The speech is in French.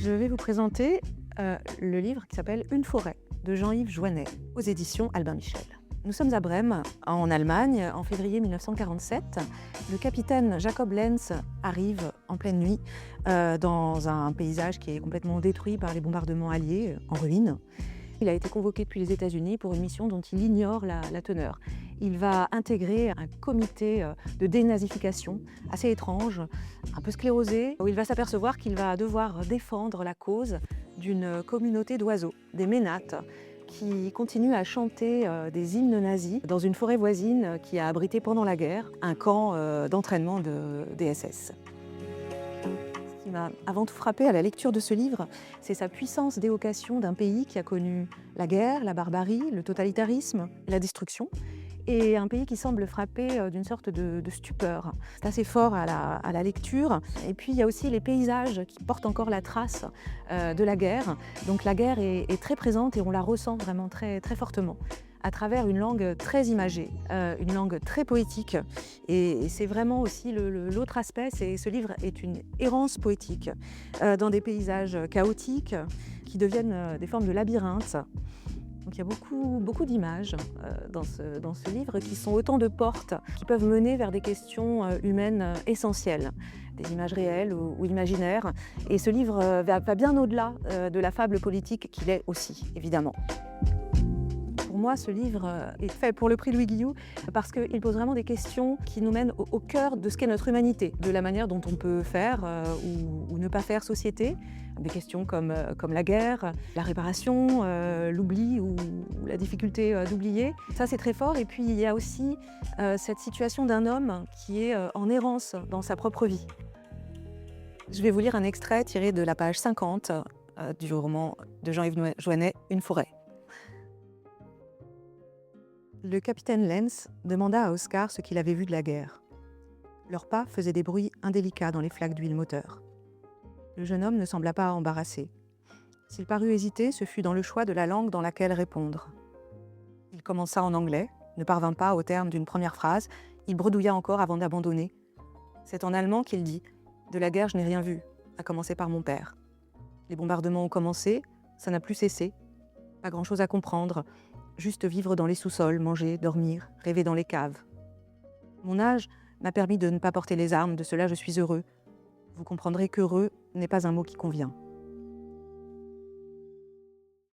Je vais vous présenter le livre qui s'appelle Une forêt de Jean-Yves Joinet aux éditions Albin Michel. Nous sommes à Brême, en Allemagne, en février 1947. Le capitaine Jacob Lenz arrive en pleine nuit dans un paysage qui est complètement détruit par les bombardements alliés, en ruine. Il a été convoqué depuis les États-Unis pour une mission dont il ignore la teneur. Il va intégrer un comité de dénazification assez étrange, un peu sclérosé, où il va s'apercevoir qu'il va devoir défendre la cause d'une communauté d'oiseaux, des ménates, qui continuent à chanter des hymnes nazis dans une forêt voisine qui a abrité pendant la guerre un camp d'entraînement des SS. Ce qui m'a avant tout frappé à la lecture de ce livre, c'est sa puissance d'évocation d'un pays qui a connu la guerre, la barbarie, le totalitarisme, la destruction, et un pays qui semble frappé d'une sorte de stupeur. C'est assez fort à la lecture. Et puis il y a aussi les paysages qui portent encore la trace de la guerre. Donc la guerre est très présente et on la ressent vraiment très, très fortement à travers une langue très imagée, une langue très poétique. Et c'est vraiment aussi l'autre aspect, ce livre est une errance poétique dans des paysages chaotiques qui deviennent des formes de labyrinthes. Donc il y a beaucoup d'images dans ce livre qui sont autant de portes qui peuvent mener vers des questions humaines essentielles, des images réelles ou imaginaires. Et ce livre va bien au-delà de la fable politique qu'il est aussi, évidemment. Pour moi, ce livre est fait pour le prix Louis Guillou parce qu'il pose vraiment des questions qui nous mènent au cœur de ce qu'est notre humanité, de la manière dont on peut faire ou ne pas faire société. Des questions comme la guerre, la réparation, l'oubli ou la difficulté d'oublier. Ça, c'est très fort. Et puis, il y a aussi cette situation d'un homme qui est en errance dans sa propre vie. Je vais vous lire un extrait tiré de la page 50 du roman de Jean-Yves Joinet, Une forêt. Le capitaine Lenz demanda à Oscar ce qu'il avait vu de la guerre. Leurs pas faisaient des bruits indélicats dans les flaques d'huile moteur. Le jeune homme ne sembla pas embarrassé. S'il parut hésiter, ce fut dans le choix de la langue dans laquelle répondre. Il commença en anglais, ne parvint pas au terme d'une première phrase, il bredouilla encore avant d'abandonner. C'est en allemand qu'il dit « De la guerre, je n'ai rien vu, à commencer par mon père. Les bombardements ont commencé, ça n'a plus cessé. Pas grand-chose à comprendre, juste vivre dans les sous-sols, manger, dormir, rêver dans les caves. Mon âge m'a permis de ne pas porter les armes, de cela je suis heureux. Vous comprendrez qu'heureux n'est pas un mot qui convient. »